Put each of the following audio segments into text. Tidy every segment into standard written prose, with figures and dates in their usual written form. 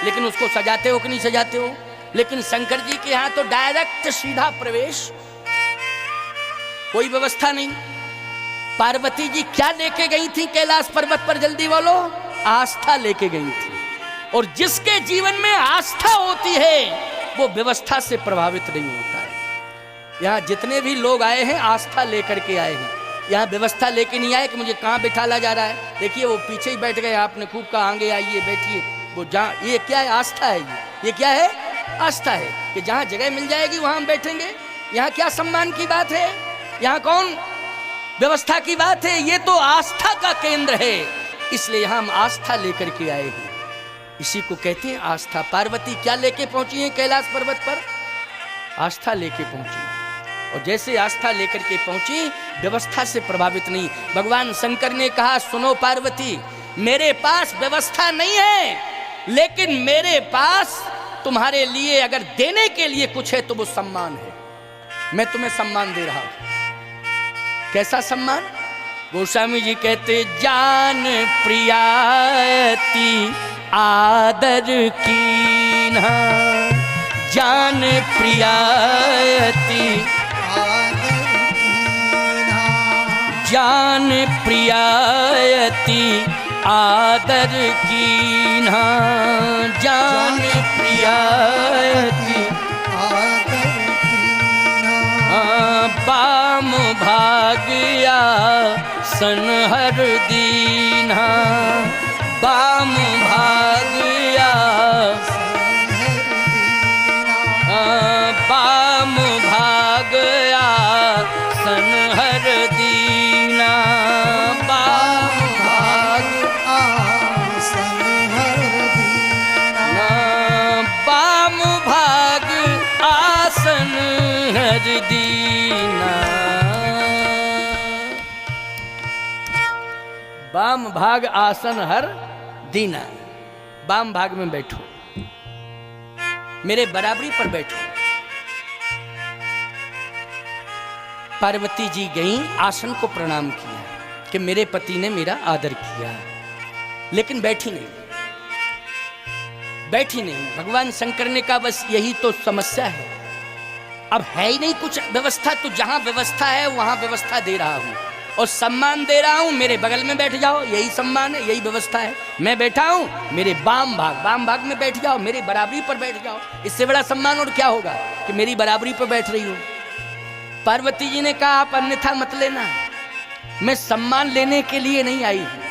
लेकिन उसको सजाते हो कि नहीं सजाते हो। लेकिन शंकर जी के यहाँ तो डायरेक्ट सीधा प्रवेश, कोई व्यवस्था नहीं। पार्वती जी क्या लेके गई थी कैलाश पर्वत पर, जल्दी बोलो? आस्था लेके गई थी। और जिसके जीवन में आस्था होती है वो व्यवस्था से प्रभावित नहीं होता है। यहाँ जितने भी लोग आए हैं आस्था लेकर के आए हैं, यहाँ व्यवस्था लेके नहीं आए कि मुझे कहाँ बिठाला जा रहा है। देखिए वो पीछे ही बैठ गए, आपने खूब कहा आगे आइए बैठिए, वो जहाँ, ये क्या है? आस्था है। ये क्या है? आस्था है कि जहाँ जगह मिल जाएगी वहाँ हम बैठेंगे। यहाँ क्या सम्मान की बात है, यहाँ कौन व्यवस्था की बात है, ये तो आस्था का केंद्र है। इसलिए यहाँ हम आस्था लेकर के आए हैं, इसी को कहते हैं आस्था। पार्वती क्या लेके पहुंची है कैलाश पर्वत पर? आस्था लेके पहुंची। और जैसे आस्था लेकर के पहुंची, व्यवस्था से प्रभावित नहीं। भगवान शंकर ने कहा सुनो पार्वती, मेरे पास व्यवस्था नहीं है, लेकिन मेरे पास तुम्हारे लिए अगर देने के लिए कुछ है तो वो सम्मान है। मैं तुम्हें सम्मान दे रहा हूं। कैसा सम्मान? गोस्वामी जी कहते जान प्रियाति आदर कीन्हा, जान प्रियाति आदर कीन्हा, जान प्रियाति आदर कीन्हा, जान प्रियाति आदर कीन्हा, बाम भाग्या सनहर दीन्हा, बाम भाग्या बाम भाग्या सनहर दीना, बाम भाग सनहर दीना, बाम भाग आसन हर दीना, बाम भाग आसन हर दीना। बाम भाग में बैठो, मेरे बराबरी पर बैठो। पार्वती जी गई, आसन को प्रणाम किया कि मेरे पति ने मेरा आदर किया, लेकिन बैठी नहीं, बैठी नहीं। भगवान शंकर ने कहा बस यही तो समस्या है, अब है ही नहीं कुछ व्यवस्था, तो जहां व्यवस्था है वहां व्यवस्था दे रहा हूं और सम्मान दे रहा हूं। मेरे बगल में बैठ जाओ, यही सम्मान है, यही व्यवस्था है। मैं बैठा हूं, मेरे बाम भाग में बैठ जाओ, मेरी बराबरी पर बैठ जाओ। इससे बड़ा सम्मान और क्या होगा कि मेरी बराबरी पर बैठ रही हो। पार्वती जी ने कहा आप अन्यथा मत लेना, मैं सम्मान लेने के लिए नहीं आई हूं।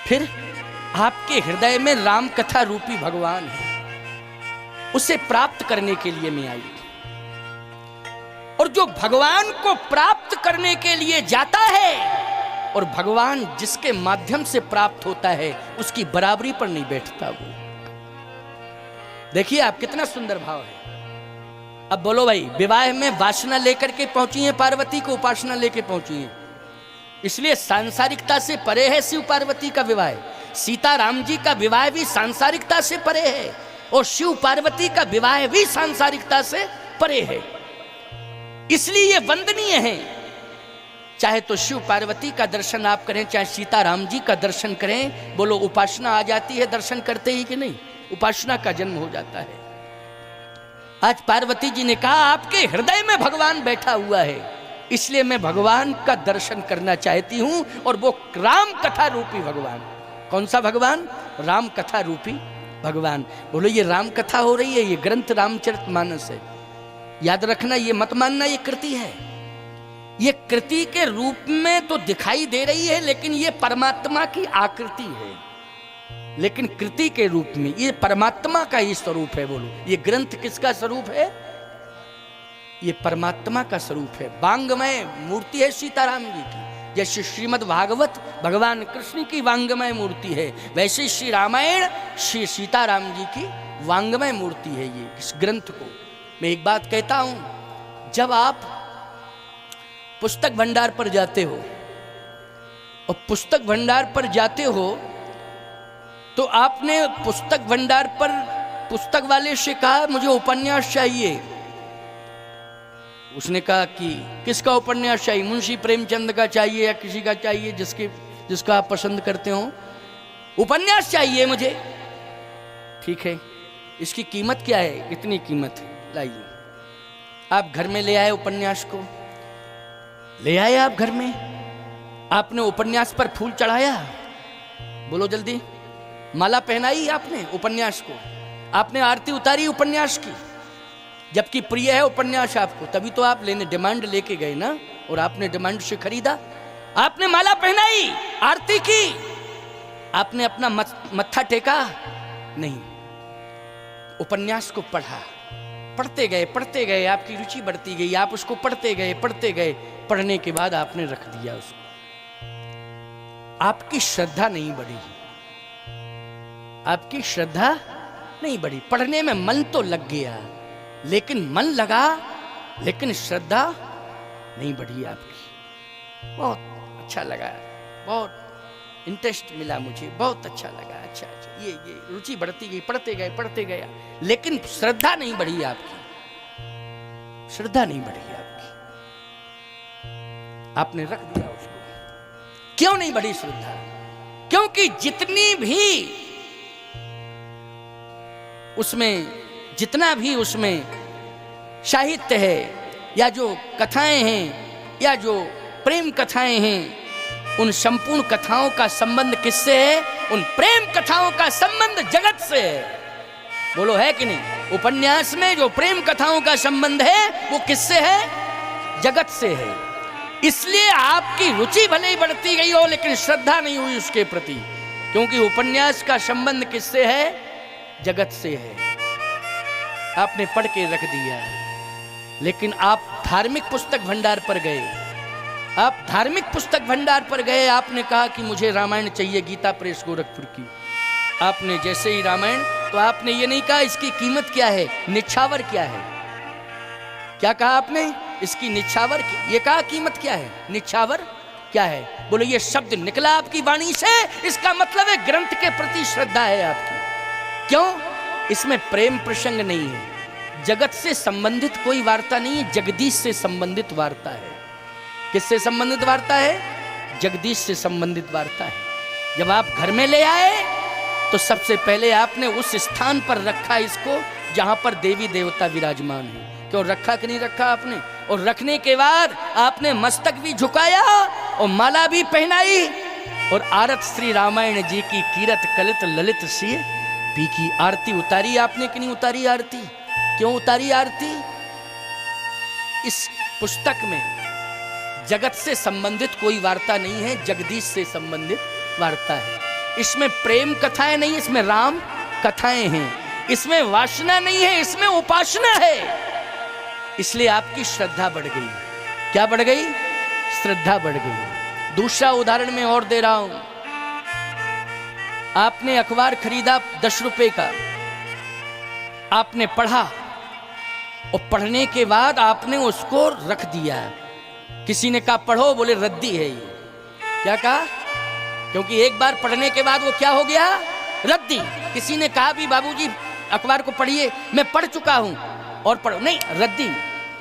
फिर आपके हृदय में राम कथा रूपी भगवान है, उसे प्राप्त करने के लिए मैं आई हूं। और जो भगवान को प्राप्त करने के लिए जाता है और भगवान जिसके माध्यम से प्राप्त होता है उसकी बराबरी पर नहीं बैठता वो। देखिए आप कितना सुंदर भाव है। अब बोलो भाई, विवाह में वासना लेकर के पहुंची है पार्वती को, उपासना लेके पहुंची है, इसलिए सांसारिकता से परे है शिव पार्वती का विवाह। सीता राम जी का विवाह भी सांसारिकता से परे है और शिव पार्वती का विवाह भी सांसारिकता से परे है, इसलिए ये वंदनीय है। चाहे तो शिव पार्वती का दर्शन आप करें, चाहे सीता राम जी का दर्शन करें, बोलो उपासना आ जाती है दर्शन करते ही कि नहीं? उपासना का जन्म हो जाता है। आज पार्वती जी ने कहा आपके हृदय में भगवान बैठा हुआ है, इसलिए मैं भगवान का दर्शन करना चाहती हूं। और वो राम कथा रूपी भगवान। कौन सा भगवान? राम कथा रूपी भगवान। बोलो ये राम कथा हो रही है, ये ग्रंथ रामचरितमानस है। याद रखना, ये मत मानना ये कृति है। ये कृति के रूप में तो दिखाई दे रही है, लेकिन ये परमात्मा की आकृति है। लेकिन कृति के रूप में ये परमात्मा का ही स्वरूप है। बोलो ये ग्रंथ किसका स्वरूप है? ये परमात्मा का स्वरूप है। वांगमय मूर्ति है सीताराम जी की। जैसे श्रीमद् भागवत भगवान कृष्ण की वांगमय मूर्ति है, वैसे श्री रामायण श्री सीताराम जी की वांगमय मूर्ति है। ये इस ग्रंथ को मैं एक बात कहता हूं, जब आप पुस्तक भंडार पर जाते हो और पुस्तक भंडार पर जाते हो तो आपने पुस्तक भंडार पर पुस्तक वाले से कहा मुझे उपन्यास चाहिए। उसने कहा कि किसका उपन्यास चाहिए? मुंशी प्रेमचंद का चाहिए या किसी का चाहिए जिसका आप पसंद करते हो? उपन्यास चाहिए मुझे। ठीक है, इसकी कीमत क्या है? इतनी कीमत है, लाइए। आप घर में ले आए उपन्यास को, ले आए आप घर में, आपने उपन्यास पर फूल चढ़ाया, बोलो जल्दी, माला पहनाई आपने उपन्यास को, आपने आरती उतारी उपन्यास की, जबकि प्रिय है उपन्यास आपको, तभी तो आप लेने डिमांड लेके गए ना, और आपने डिमांड से खरीदा, आपने माला पहनाई, आरती की, आपने अपना मत्था टेका नहीं, उपन्यास को पढ़ा, पढ़ते गए, आपकी रुचि बढ़ती गई, आप उसको पढ़ते गए, पढ़ने के बाद आपने रख दिया उसको, आपकी श्रद्धा नहीं बढ़ी, आपकी श्रद्धा नहीं बढ़ी। पढ़ने में मन तो लग गया, लेकिन मन लगा, लेकिन श्रद्धा नहीं बढ़ी आपकी। बहुत अच्छा लगा, बहुत इंटरेस्ट मिला मुझे, बहुत अच्छा लगा, अच्छा ये रुचि बढ़ती गई, पढ़ते गए, लेकिन श्रद्धा नहीं बढ़ी आपकी, श्रद्धा नहीं बढ़ी आपकी, आपने रख दिया उसको। क्यों नहीं बढ़ी श्रद्धा? क्योंकि जितना भी उसमें साहित्य है, या जो कथाएं हैं, या जो प्रेम कथाएं हैं, उन संपूर्ण कथाओं का संबंध किससे है? उन प्रेम कथाओं का संबंध जगत से है, बोलो है कि नहीं? उपन्यास में जो प्रेम कथाओं का संबंध है वो किससे है? जगत से है। इसलिए आपकी रुचि भले ही बढ़ती गई हो, लेकिन श्रद्धा नहीं हुई उसके प्रति, क्योंकि उपन्यास का संबंध किससे है? जगत से है। आपने पढ़ के रख दिया, लेकिन आप धार्मिक पुस्तक भंडार पर गए, आप धार्मिक पुस्तक भंडार पर गए, आपने कहा कि मुझे रामायण चाहिए, गीता प्रेस गोरखपुर की। आपने जैसे ही रामायण, तो आपने ये नहीं कहा इसकी कीमत क्या है, निछावर क्या है, क्या कहा आपने? इसकी निछावर, ये कहा कीमत क्या है, निछावर क्या है? बोलो, ये शब्द निकला आपकी वाणी से, इसका मतलब है ग्रंथ के प्रति श्रद्धा है आपकी। क्यों? इसमें प्रेम प्रसंग नहीं है, जगत से संबंधित कोई वार्ता नहीं है, जगदीश से संबंधित वार्ता है। किससे संबंधित वार्ता है? जगदीश से संबंधित वार्ता है। जब आप घर में ले आए, तो सबसे पहले आपने उस स्थान पर रखा इसको जहां पर देवी देवता विराजमान है। क्यों रखा कि नहीं रखा आपने? और रखने के बाद आपने मस्तक भी झुकाया और माला भी पहनाई, और आरत श्री रामायण जी की कीरत कलित ललित सी पी की आरती उतारी आपने कि नहीं उतारी आरती? क्यों उतारी आरती? इस पुस्तक में जगत से संबंधित कोई वार्ता नहीं है, जगदीश से संबंधित वार्ता है। इसमें प्रेम कथाएं नहीं, इसमें राम कथाएं हैं। इसमें वासना नहीं है, इसमें उपासना है। इसलिए आपकी श्रद्धा बढ़ गई। क्या बढ़ गई? श्रद्धा बढ़ गई। दूसरा उदाहरण मैं और दे रहा हूं। आपने अखबार खरीदा 10 रुपए का, आपने पढ़ा, और पढ़ने के बाद आपने उसको रख दिया। किसी ने कहा पढ़ो, बोले रद्दी है ये। क्या कहा? क्योंकि एक बार पढ़ने के बाद वो क्या हो गया? रद्दी। किसी ने कहा भी बाबूजी अखबार को पढ़िए, मैं पढ़ चुका हूं और पढ़ो, नहीं रद्दी,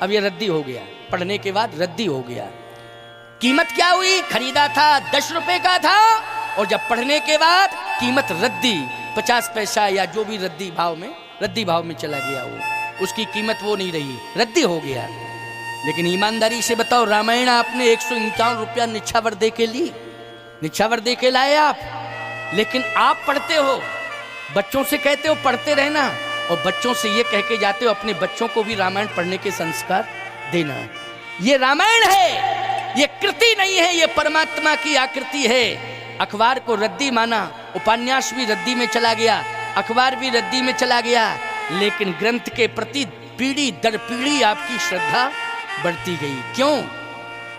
अब ये रद्दी हो गया, पढ़ने के बाद रद्दी हो गया। कीमत क्या हुई? खरीदा था 10 रुपए का था, और जब पढ़ने के बाद कीमत रद्दी 50 पैसा या जो भी रद्दी भाव में चला गया, वो उसकी कीमत वो नहीं रही, रद्दी हो गया। लेकिन ईमानदारी से बताओ, रामायण आपने 151 रुपया निछावर दे के ली, निछावर दे के लाए आप, लेकिन आप पढ़ते हो, बच्चों से कहते हो पढ़ते रहना, और बच्चों से ये कह के जाते हो अपने बच्चों को भी रामायण पढ़ने के संस्कार देना। ये रामायण है, ये कृति नहीं है, ये परमात्मा की आकृति है। अखबार को रद्दी माना, उपन्यास भी रद्दी में चला गया, अखबार भी रद्दी में चला गया, लेकिन ग्रंथ के प्रति पीढ़ी दर पीढ़ी आपकी श्रद्धा बढ़ती गई। क्यों?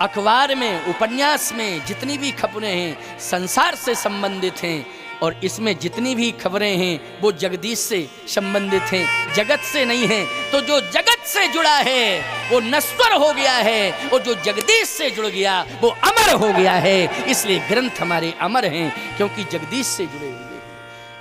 अखबार में, उपन्यास में जितनी भी खबरें हैं संसार से संबंधित हैं, और इसमें जितनी भी खबरें हैं वो जगदीश से संबंधित हैं, जगत से नहीं है। तो जो जगत से जुड़ा है वो नश्वर हो गया है, और जो जगदीश से जुड़ गया वो अमर हो गया है। इसलिए ग्रंथ हमारे अमर हैं, क्योंकि जगदीश से जुड़े हुए हैं।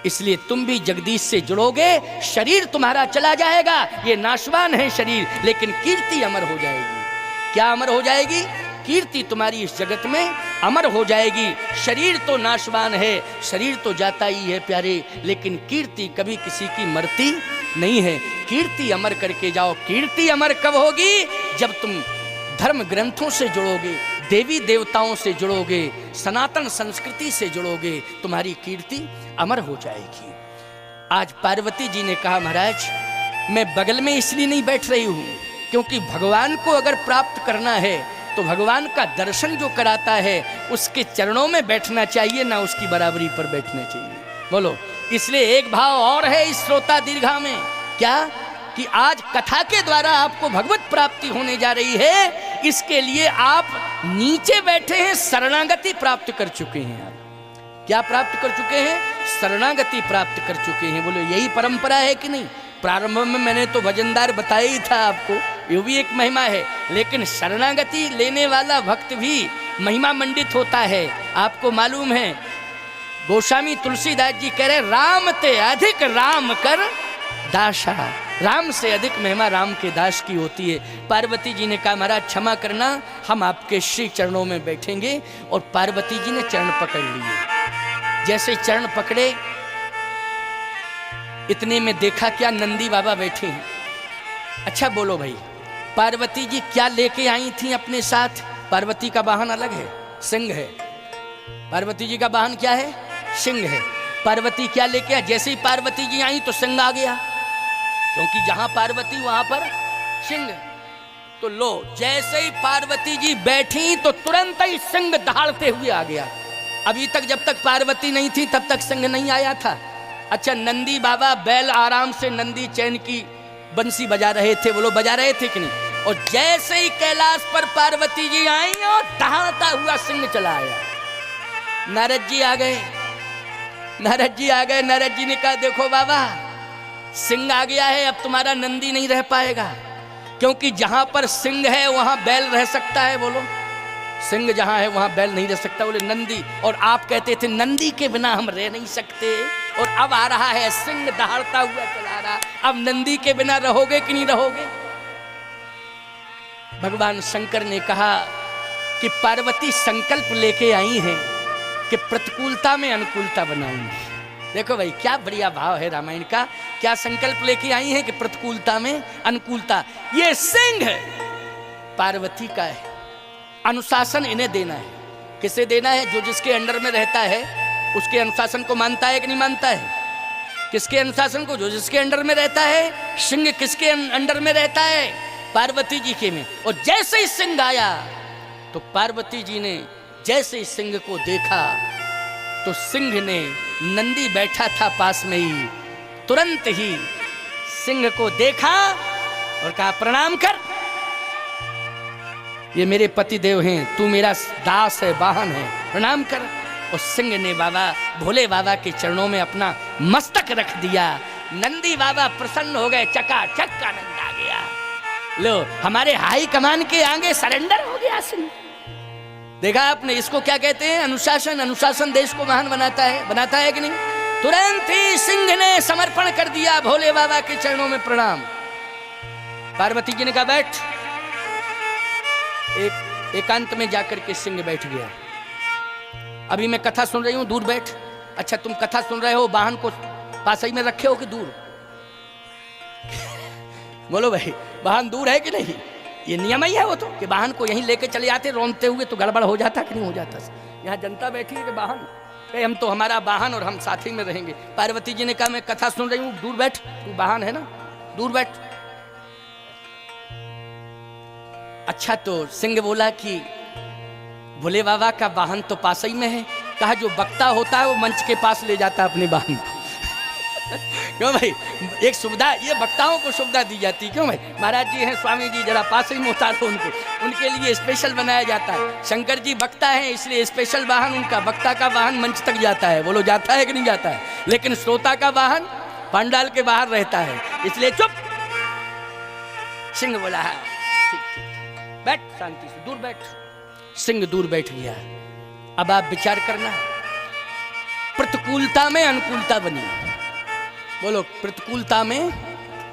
इसलिए तुम भी जगदीश से जुड़ोगे, शरीर तुम्हारा चला जाएगा, ये नाशवान है शरीर, लेकिन कीर्ति अमर हो जाएगी। क्या अमर हो जाएगी? कीर्ति तुम्हारी इस जगत में अमर हो जाएगी। शरीर तो नाशवान है, शरीर तो जाता ही है प्यारे, लेकिन कीर्ति कभी किसी की मरती नहीं है। कीर्ति अमर करके जाओ। कीर्ति अमर कब होगी? जब तुम धर्म ग्रंथों से जुड़ोगे, देवी देवताओं से जुड़ोगे, सनातन संस्कृति से जुड़ोगे, तुम्हारी कीर्ति अमर हो जाएगी। आज पार्वती जी ने कहा, महाराज मैं बगल में इसलिए नहीं बैठ रही हूं क्योंकि भगवान को अगर प्राप्त करना है तो भगवान का दर्शन जो कराता है उसके चरणों में बैठना चाहिए, ना उसकी बराबरी पर बैठना चाहिए। बोलो। इसलिए एक भाव और है इस श्रोता दीर्घा में, क्या कि आज कथा के द्वारा आपको भगवत प्राप्ति होने जा रही है, इसके लिए आप नीचे बैठे हैं, शरणागति प्राप्त कर चुके हैं। आप क्या प्राप्त कर चुके हैं? शरणागति प्राप्त कर चुके हैं। बोलो, यही परंपरा है कि नहीं? प्रारंभ में मैंने तो वजनदार बताया ही था आपको, ये भी एक महिमा है, लेकिन शरणागति लेने वाला भक्त भी महिमा मंडित होता है। आपको मालूम है, गोस्वामी तुलसीदास जी कह रहे, राम ते अधिक राम कर दासा। राम से अधिक महिमा राम के दास की होती है। पार्वती जी ने कहा, महाराज क्षमा करना, हम आपके श्री चरणों में बैठेंगे। और पार्वती जी ने चरण पकड़ लिए। जैसे चरण पकड़े, इतने में देखा क्या, नंदी बाबा बैठे हैं। अच्छा बोलो भाई, पार्वती जी क्या लेके आई थी अपने साथ? पार्वती का वाहन अलग है, सिंह है। पार्वती जी का वाहन क्या है? सिंह है। पार्वती क्या लेके आई? जैसे ही पार्वती जी आई तो सिंह आ गया, क्योंकि जहां पार्वती वहां पर सिंह। तो लो, जैसे ही पार्वती जी बैठी तो तुरंत ही सिंह दहाड़ते हुए आ गया। अभी तक जब तक पार्वती नहीं थी तब तक सिंह नहीं आया था। अच्छा, नंदी बाबा बैल आराम से नंदी चैन की बंसी बजा रहे थे। बोलो, बजा रहे थे कि नहीं? और जैसे ही कैलाश पर पार्वती जी आई और दहाड़ता हुआ सिंह चला आया। नारद जी आ गए। नारद जी आ गए। नारद जी ने कहा, देखो बाबा, सिंह आ गया है, अब तुम्हारा नंदी नहीं रह पाएगा, क्योंकि जहां पर सिंह है वहां बैल रह सकता है। बोलो, सिंह जहां है वहां बैल नहीं रह सकता। बोले नंदी, और आप कहते थे नंदी के बिना हम रह नहीं सकते, और अब आ रहा है सिंह दहाड़ता हुआ चला रहा, अब नंदी के बिना रहोगे कि नहीं रहोगे? भगवान शंकर ने कहा कि पार्वती संकल्प लेके आई हैं कि प्रतिकूलता में अनुकूलता बनाऊंगी। देखो भाई, क्या बढ़िया भाव है रामायण का। क्या संकल्प लेके आई हैं कि प्रतिकूलता में अनुकूलता। ये सिंह पार्वती का है, अनुशासन इन्हें देना है। किसे देना है? जो जिसके अंडर में रहता है उसके अनुशासन को मानता है कि नहीं मानता है? किसके अनुशासन को? जो जिसके अंडर में रहता है। सिंह किसके अंडर में रहता है? पार्वती जी के में। और जैसे ही सिंह आया तो पार्वती जी ने जैसे ही सिंह को देखा तो सिंह ने, नंदी बैठा था पास में ही, तुरंत ही सिंह को देखा और कहा, प्रणाम कर, ये मेरे पति देव हैं, तू मेरा दास है, वाहन है, प्रणाम कर। और सिंह ने बाबा, भोले बाबा के चरणों में अपना मस्तक रख दिया। नंदी बाबा प्रसन्न हो गए, चकाचक आनंद आ गया। लो, हमारे हाई कमान के आगे सरेंडर हो गया सिंह। देखा आपने, इसको क्या कहते हैं? अनुशासन। अनुशासन देश को महान बनाता है कि नहीं? तुरंत ही सिंह ने समर्पण कर दिया भोले बाबा के चरणों में, प्रणाम। पार्वती जी ने कहा, बैठ। एकांत में जाकर के सिंह बैठ गया। अभी मैं कथा सुन रही हूं, दूर बैठ। अच्छा, तुम कथा सुन रहे हो, वाहन को पास ही में रखे हो कि दूर? बोलो भाई, वाहन दूर है कि नहीं? ये नियम ही है वो तो, कि वाहन को यहीं लेके चले जाते रोनते हुए, तो गड़बड़ हो जाता कि नहीं हो जाता? यहाँ जनता बैठी है कि वाहन, हम तो हमारा वाहन और हम साथ ही में रहेंगे। पार्वती जी ने कहा, मैं कथा सुन रही हूँ, दूर बैठ, तू वाहन है ना, दूर बैठ। अच्छा, तो सिंह बोला कि भोले बाबा का वाहन तो पास ही में है। कहा, जो वक्ता होता है वो मंच के पास ले जाता है अपने वाहन को। क्यों भाई? एक सुविधा, ये वक्ताओं को सुविधा दी जाती है। क्यों भाई? महाराज जी हैं, स्वामी जी, जरा पास ही में उतारो उनको, उनके लिए स्पेशल बनाया जाता है। शंकर जी वक्ता हैं, इसलिए स्पेशल वाहन उनका, वक्ता का वाहन मंच तक जाता है। बोलो, जाता है कि नहीं जाता है? लेकिन श्रोता का वाहन पंडाल के बाहर रहता है, इसलिए चुप। सिंह बोला, ठीक ठीक, बैठ, शांति से दूर बैठ। सिंह दूर बैठ गया। अब आप विचार करना, प्रतिकूलता में अनुकूलता बनी। बोलो, प्रतिकूलता में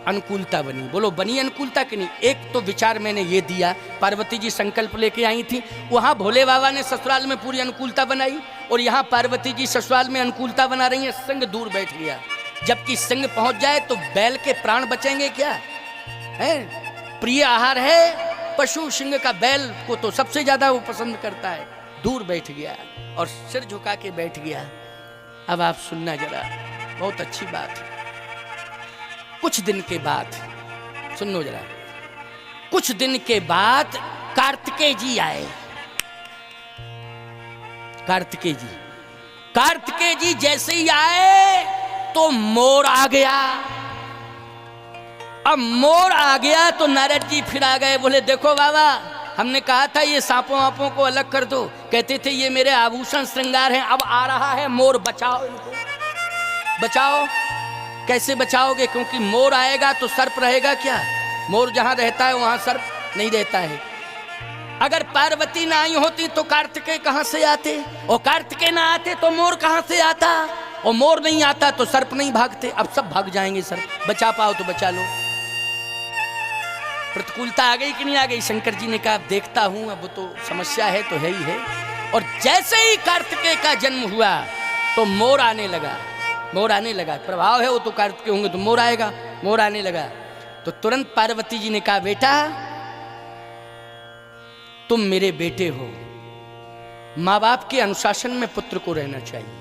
अनुकूलता बनी। बोलो बनी अनुकूलता कि नहीं? एक तो विचार मैंने ये दिया, पार्वती जी संकल्प लेके आई थी, वहाँ भोले बाबा ने ससुराल में पूरी अनुकूलता बनाई, और यहाँ पार्वती जी ससुराल में अनुकूलता बना रही है। संग दूर बैठ गया, जबकि संग पहुंच जाए तो बैल के प्राण बचेंगे क्या? है प्रिय आहार है पशु सिंह का, बैल को तो सबसे ज्यादा वो पसंद करता है। दूर बैठ गया और सिर झुका के बैठ गया। अब आप सुनना जरा, बहुत अच्छी बात है। कुछ दिन के बाद, सुनो जरा, कुछ दिन के बाद कार्तिकेय जी आए। कार्तिकेय जी जैसे ही आए तो मोर आ गया। अब मोर आ गया तो नारद जी फिर आ गए, बोले देखो बाबा, हमने कहा था ये सांपों वापों को अलग कर दो, कहते थे ये मेरे आभूषण श्रृंगार हैं, अब आ रहा है मोर, बचाओ इनको, बचाओ। कैसे बचाओगे? क्योंकि मोर आएगा तो सर्प रहेगा क्या? मोर जहां रहता है वहां सर्प नहीं रहता है। अगर पार्वती ना आई होती तो कार्तिकेय कहां से आते, और कार्तिकेय ना आते तो मोर कहां से आता, और मोर नहीं आता तो सर्प नहीं भागते। अब सब भाग जाएंगे सर्प, बचा पाओ तो बचा लो। प्रतिकूलता आ गई कि नहीं आ गई? शंकर जी ने कहा देखता हूं, अब तो समस्या है तो है ही है। और जैसे ही कार्तिकेय का जन्म हुआ तो मोर आने लगा, मोर आने लगा। प्रभाव है वो तो कार्तिकेय होंगे तो मोर आएगा, मोर आने लगा। तो तुरंत पार्वती जी ने कहा बेटा तुम मेरे बेटे हो, माँ बाप के अनुशासन में पुत्र को रहना चाहिए,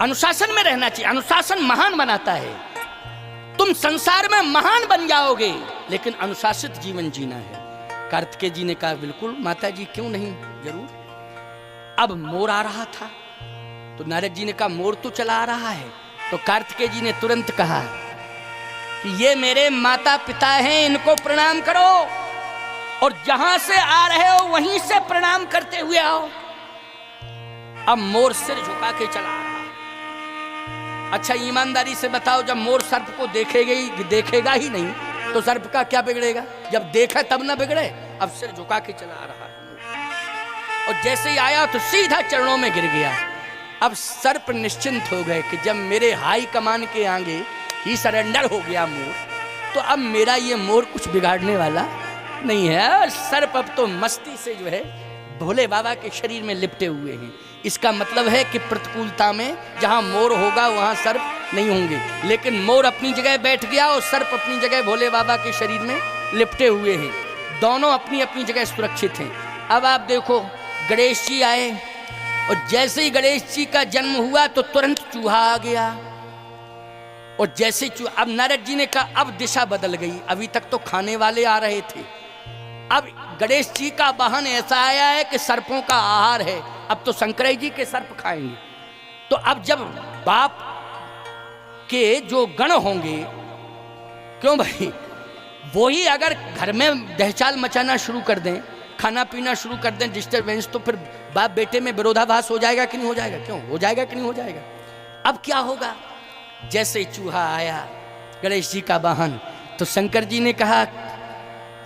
अनुशासन में रहना चाहिए। अनुशासन महान बनाता है। तुम संसार में महान बन जाओगे, लेकिन अनुशासित जीवन जीना है। कार्तिकेय जी ने कहा बिल्कुल माता जी, क्यों नहीं, जरूर। अब मोर आ रहा था तो नारद जी ने कहा मोर तो चला आ रहा है। तो कार्तिकेय जी ने तुरंत कहा कि ये मेरे माता पिता हैं, इनको प्रणाम करो, और जहां से आ रहे हो वहीं से प्रणाम करते हुए आओ। अब मोर सिर झुका के चला आ रहा। अच्छा ईमानदारी से बताओ, जब मोर सर्प को देखेगा ही नहीं तो सर्प का क्या बिगड़ेगा? जब देखा तब ना बिगड़े। अब सिर झुका के चला आ रहा है, और जैसे ही आया तो सीधा चरणों में गिर गया। अब सर्प निश्चिंत हो गए कि जब मेरे हाई कमान के आगे ही सरेंडर हो गया मोर, तो अब मेरा ये मोर कुछ बिगाड़ने वाला नहीं है। और सर्प अब तो मस्ती से जो है भोले बाबा के शरीर में लिपटे हुए हैं। इसका मतलब है कि प्रतिकूलता में जहां मोर होगा वहां सर्प नहीं होंगे, लेकिन मोर अपनी जगह बैठ गया और सर्प अपनी जगह भोले बाबा के शरीर में लिपटे हुए हैं। दोनों अपनी अपनी जगह सुरक्षित हैं। अब आप देखो, गणेश जी आए, और जैसे ही गणेश जी का जन्म हुआ तो तुरंत चूहा आ गया। और जैसे अब नारद जी ने कहा अब दिशा बदल गई। अभी तक तो खाने वाले आ रहे थे, अब गणेश जी का वाहन ऐसा आया है कि सर्पों का आहार है। अब तो शंकर जी के सर्प खाएंगे। तो अब जब बाप के जो गण होंगे, क्यों भाई, वही अगर घर में दहचाल मचाना शुरू कर दें, खाना पीना शुरू कर दें, डिस्टर्बेंस, तो फिर बाप बेटे में विरोधाभास हो जाएगा कि नहीं हो जाएगा? क्यों हो जाएगा कि नहीं हो जाएगा? अब क्या होगा? जैसे चूहा आया गणेश जी का वाहन, तो शंकर जी ने कहा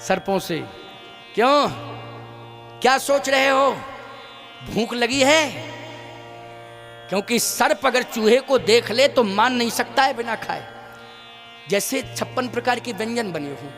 सर्पों से, क्यों, क्या सोच रहे हो, भूख लगी है? क्योंकि सर्प अगर चूहे को देख ले तो मान नहीं सकता है बिना खाए। जैसे 56 प्रकार के व्यंजन बने हों,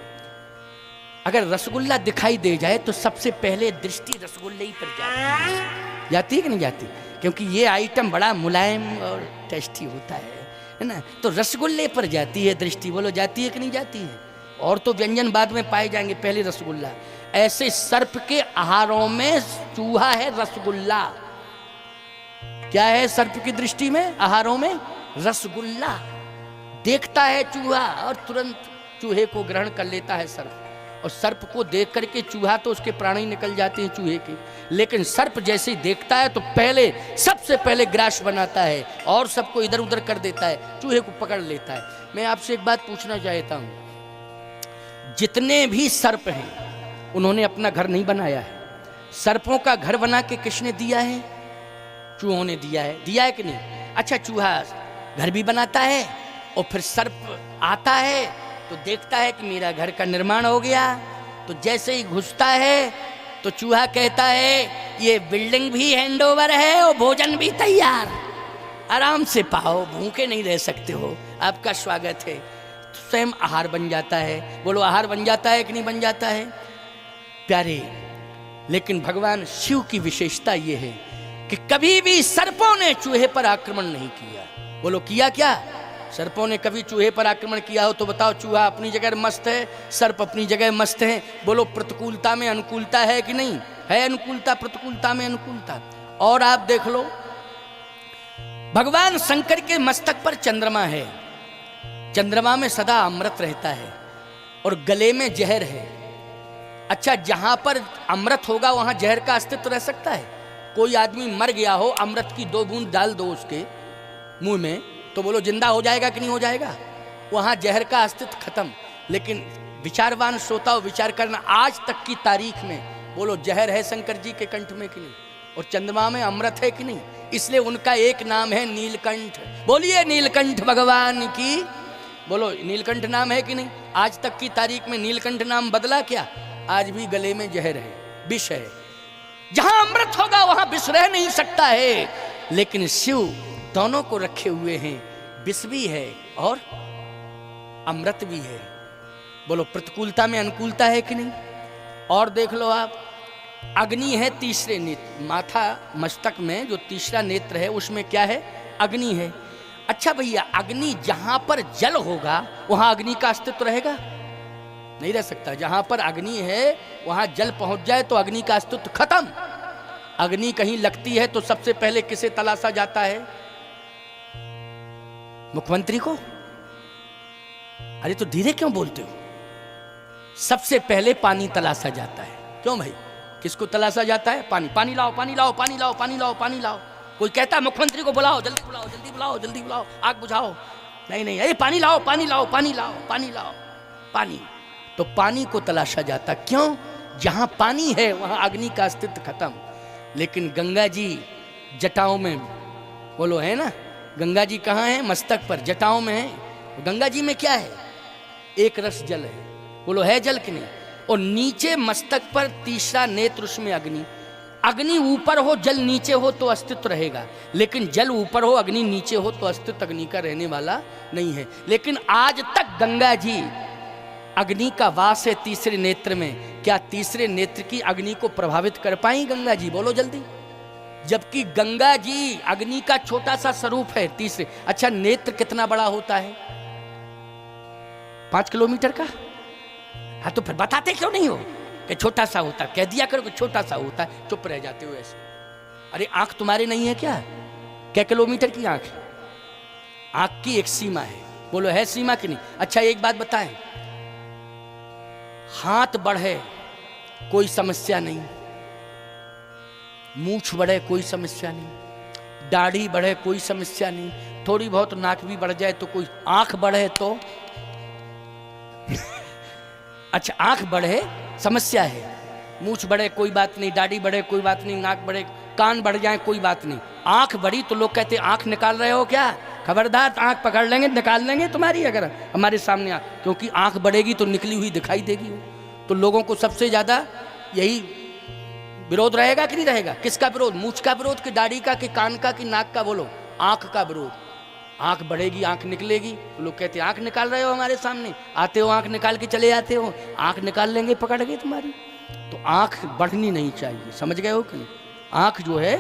अगर रसगुल्ला दिखाई दे जाए तो सबसे पहले दृष्टि रसगुल्ले ही पर जाती है कि नहीं जाती? क्योंकि ये आइटम बड़ा मुलायम और टेस्टी होता है ना, तो रसगुल्ले पर जाती है दृष्टि। बोलो जाती है कि नहीं जाती है? और तो व्यंजन बाद में पाए जाएंगे, पहले रसगुल्ला। ऐसे सर्प के आहारों में चूहा है रसगुल्ला। क्या है सर्प की दृष्टि में, आहारों में? रसगुल्ला। देखता है चूहा और तुरंत चूहे को ग्रहण कर लेता है सर्प। और सर्प को देख करके चूहा तो उसके प्राण ही निकल जाते हैं चूहे के, लेकिन सर्प जैसे ही देखता है तो पहले, सबसे पहले ग्रास बनाता है और सबको इधर उधर कर देता है, चूहे को पकड़ लेता है। मैं आपसे एक बात पूछना चाहता हूं, जितने भी सर्प हैं उन्होंने अपना घर नहीं बनाया है। सर्पों का घर बना के किसने दिया है? चूहों ने दिया है। दिया है कि नहीं? अच्छा, चूहा घर भी बनाता है और फिर सर्प आता है तो देखता है कि मेरा घर का निर्माण हो गया, तो जैसे ही घुसता है तो चूहा कहता है ये बिल्डिंग भी हैंडओवर है और भोजन भी तैयार। आराम से पाओ, भूखे नहीं रह सकते हो, आपका स्वागत है। स्वयं आहार बन जाता है। बोलो आहार बन जाता है कि नहीं बन जाता है प्यारे। लेकिन भगवान शिव की विशेषता यह है कि कभी भी सर्पों ने चूहे पर आक्रमण नहीं किया। बोलो किया क्या? सर्पों ने कभी चूहे पर आक्रमण किया हो तो बताओ। चूहा अपनी जगह मस्त है, सर्प अपनी जगह मस्त है। बोलो प्रतिकूलता में अनुकूलता है कि नहीं है? अनुकूलता, प्रतिकूलता में अनुकूलता। और आप देख लो, भगवान शंकर के मस्तक पर चंद्रमा है, चंद्रमा में सदा अमृत रहता है और गले में जहर है। अच्छा, जहां पर अमृत होगा वहां जहर का अस्तित्व रह सकता है? कोई आदमी मर गया हो, अमृत की 2 बूंद डाल दो उसके मुंह में, तो बोलो जिंदा हो जाएगा कि नहीं हो जाएगा? वहां जहर का अस्तित्व खत्म। लेकिन विचारवान श्रोताओं विचार करना, आज तक की तारीख में बोलो जहर है शंकर जी के कंठ में कि नहीं? और चंद्रमा में अमृत है कि नहीं? इसलिए उनका एक नाम है नीलकंठ। बोलिए नीलकंठ भगवान की। बोलो नीलकंठ नाम है कि नहीं? आज तक की तारीख में नीलकंठ नाम बदला क्या? आज भी गले में जहर है, विष है। जहां अमृत होगा वहां विष रह नहीं सकता है। लेकिन शिव दोनों को रखे हुए हैं, विष भी है और अमृत भी है। बोलो प्रतिकूलता में अनुकूलता है कि नहीं? और देख लो आप, अग्नि है तीसरे नेत्र, माथा मस्तक में जो तीसरा नेत्र है उसमें क्या है? अग्नि है। अच्छा भैया, अग्नि जहां पर जल होगा वहां अग्नि का अस्तित्व रहेगा? नहीं रह सकता। जहां पर अग्नि है वहां जल पहुंच जाए तो अग्नि का अस्तित्व खत्म। अग्नि कहीं लगती है तो सबसे पहले किसे तलाशा जाता है? मुख्यमंत्री को। अरे तो धीरे क्यों बोलते हो? सबसे पहले पानी तलाशा जाता है। क्यों भाई? किसको तलाशा जाता है? पानी। पानी लाओ, पानी लाओ, पानी लाओ, पानी लाओ, पानी लाओ। कोई कहता है मुख्यमंत्री को बुलाओ, जल्दी बुलाओ, जल्दी बुलाओ, जल्दी बुलाओ, आग बुझाओ। नहीं नहीं, अरे पानी लाओ, पानी लाओ, पानी लाओ, पानी लाओ, पानी। तो पानी को तलाशा जाता। क्यों? जहां पानी है वहां अग्नि का अस्तित्व खत्म। लेकिन गंगा जी जटाओं में, बोलो है ना, गंगा जी कहाँ है? मस्तक पर, जटाओं में है। गंगा जी में क्या है? एक रस जल है। बोलो है जल कि नहीं? और नीचे मस्तक पर तीसरा नेत्र, उसमें अग्नि। अग्नि ऊपर हो जल नीचे हो तो अस्तित्व रहेगा, लेकिन जल ऊपर हो अग्नि नीचे हो तो अस्तित्व अग्नि का रहने वाला नहीं है। लेकिन आज तक गंगा जी अग्नि का वास है तीसरे नेत्र में। क्या तीसरे नेत्र की अग्नि को प्रभावित कर पाई गंगा जी? बोलो जल्दी। जबकि गंगा जी अग्नि का छोटा सा स्वरूप है तीसरे। अच्छा, नेत्र कितना बड़ा होता है? 5 किलोमीटर का? हाँ, तो फिर बताते क्यों नहीं हो कि छोटा सा होता? कह दिया करो कि छोटा सा होता है, चुप रह जाते हो ऐसे। अरे आंख तुम्हारे नहीं है क्या? क्या किलोमीटर की आंख है? आंख की एक सीमा है। बोलो है सीमा कि नहीं? अच्छा एक बात बताएं, हाथ बढ़े कोई समस्या नहीं, मूछ बढ़े कोई समस्या नहीं, दाढ़ी बढ़े कोई समस्या नहीं, थोड़ी बहुत नाक भी बढ़ जाए तो कोई, आंख बढ़े तो अच्छा आंख बढ़े समस्या है, मूछ बढ़े कोई बात नहीं, दाढ़ी बढ़े कोई बात नहीं, नाक बढ़े, कान बढ़ जाए कोई बात नहीं। आंख बढ़ी तो लोग कहते आंख निकाल रहे हो क्या? खबरदार, आंख पकड़ लेंगे, निकाल लेंगे तुम्हारी अगर हमारे सामने आ, क्योंकि आंख बढ़ेगी तो निकली हुई दिखाई देगी। तो लोगों को सबसे ज्यादा यही विरोध रहेगा कि नहीं रहेगा? किसका विरोध? मूछ का विरोध कि दाढ़ी का कि कान का कि नाक का? बोलो आंख का विरोध। आंख बढ़ेगी, आंख निकलेगी तो लोग कहते आंख निकाल रहे हो हमारे सामने, आते हो आंख निकाल के चले जाते हो, आंख निकाल लेंगे पकड़ के तुम्हारी। तो आंख बढ़नी नहीं चाहिए, समझ गए हो कि नहीं? आंख जो है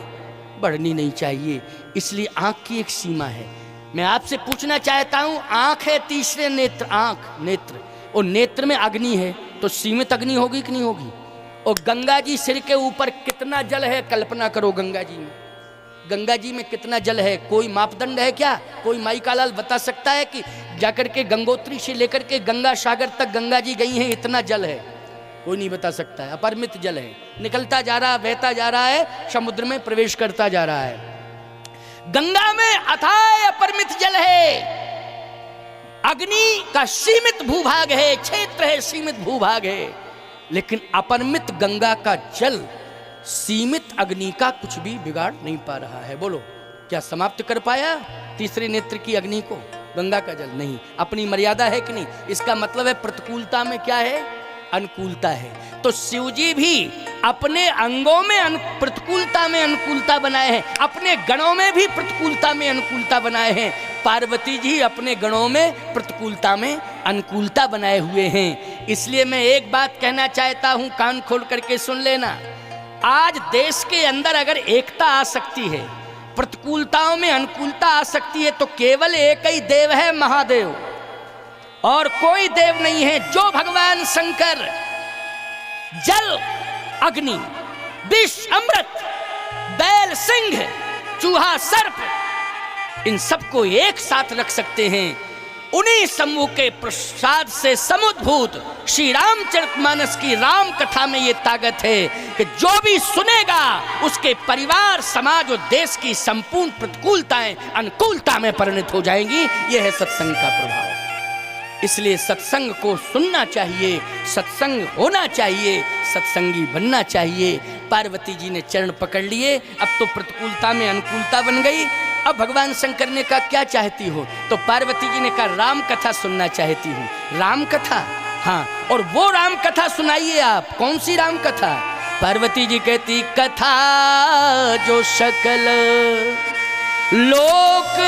बढ़नी नहीं चाहिए, इसलिए आंख की एक सीमा है। मैं आपसे पूछना चाहता हूं, आंख है तीसरे नेत्र, आंख नेत्र, और नेत्र में अग्नि है तो सीमित अग्नि होगी कि नहीं होगी? और गंगा जी सिर के ऊपर कितना जल है कल्पना करो, गंगा जी में, गंगा जी में कितना जल है? कोई मापदंड है क्या? कोई माई का लाल बता सकता है कि जाकर के गंगोत्री से लेकर के गंगा सागर तक गंगा जी गई हैं, इतना जल है? कोई नहीं बता सकता है। अपरिमित जल है, निकलता जा रहा, बहता जा रहा है, समुद्र में प्रवेश करता जा रहा है। गंगा में अथाह अपरिमित जल है, अग्नि का सीमित भूभाग है, क्षेत्र है, सीमित भूभाग है, लेकिन अपरिमित गंगा का जल सीमित अग्नि का कुछ भी बिगाड़ नहीं पा रहा है। बोलो क्या समाप्त कर पाया तीसरे नेत्र की अग्नि को? गंगा का जल नहीं, अपनी मर्यादा है कि नहीं? इसका मतलब है प्रतिकूलता में क्या है? अनुकूलता है। तो शिव जी भी अपने अंगों में प्रतिकूलता में अनुकूलता बनाए हैं, अपने गणों में भी प्रतिकूलता में अनुकूलता बनाए हैं। पार्वती जी अपने गणों में प्रतिकूलता में अनुकूलता बनाए हुए हैं। इसलिए मैं एक बात कहना चाहता हूं, कान खोल करके सुन लेना। आज देश के अंदर अगर एकता आ सकती है, प्रतिकूलताओं में अनुकूलता आ सकती है, तो केवल एक ही देव है, महादेव, और कोई देव नहीं है। जो भगवान शंकर जल, अग्नि, विष, अमृत, बैल, सिंह, चूहा, सर्प, इन सबको एक साथ रख सकते हैं, उन्हीं समूह के प्रसाद से समुद्भूत श्री रामचरितमानस की राम कथा में ये ताकत है कि जो भी सुनेगा उसके परिवार, समाज और देश की संपूर्ण प्रतिकूलताएं अनुकूलता में परिणत हो जाएंगी। यह है सत्संग का प्रभाव। इसलिए सत्संग को सुनना चाहिए, सत्संग होना चाहिए, सत्संगी बनना चाहिए। पार्वती जी ने चरण पकड़ लिए, अब तो प्रतिकूलता में अनुकूलता बन गई। अब भगवान शंकर ने कहा क्या चाहती हो? तो पार्वती जी ने कहा राम कथा सुनना चाहती हूँ। राम कथा? हाँ, और वो राम कथा सुनाइए आप। कौन सी राम कथा? पार्वती जी कहती कथा जो सकल लोक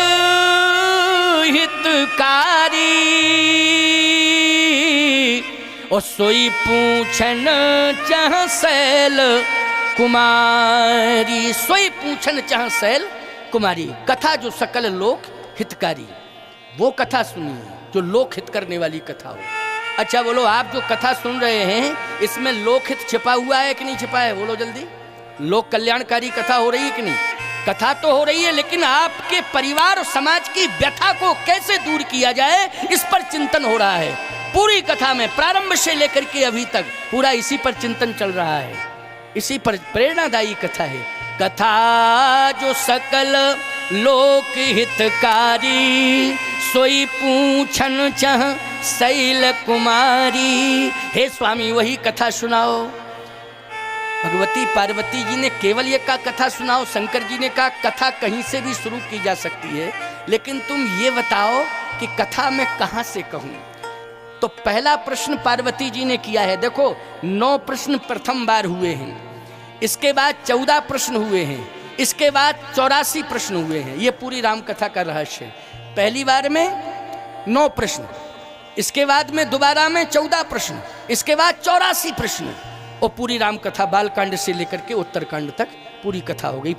हितकारी, और सोई पूछन चाह सैल कुमारी। सोई पूछन चाह सैल कुमारी। कथा जो सकल लोक हितकारी, वो कथा सुनिए जो लोक हित करने वाली कथा हो। अच्छा बोलो, आप जो कथा सुन रहे हैं इसमें लोक हित छिपा हुआ है कि नहीं छिपा है? बोलो जल्दी। लोक कल्याणकारी कथा हो रही है कि नहीं? कथा तो हो रही है, लेकिन आपके परिवार और समाज की व्यथा को कैसे दूर किया जाए, इस पर चिंतन हो रहा है। पूरी कथा में प्रारंभ से लेकर के अभी तक पूरा इसी पर चिंतन चल रहा है, इसी पर प्रेरणादायी कथा है। कथा जो सकल लोक हितकारी, सोई पूछन चाह शैल कुमारी। हे स्वामी वही कथा सुनाओ। भगवती पार्वती जी ने केवल ये कथा सुनाओ। शंकर जी ने कहा कथा कहीं से भी शुरू की जा सकती है, लेकिन तुम ये बताओ कि कथा मैं कहाँ से कहूँ। तो पहला प्रश्न पार्वती जी ने किया है। देखो 9 प्रश्न प्रथम बार हुए हैं, इसके बाद 14 प्रश्न हुए हैं, इसके बाद 84 प्रश्न हुए हैं। ये पूरी राम कथा का रहस्य है। पहली बार में 9 प्रश्न, इसके बाद में दोबारा में 14 प्रश्न, इसके बाद 84 प्रश्न, और पूरी राम कथा बालकांड से लेकर के उत्तरकांड तक पूरी कथा हो गई।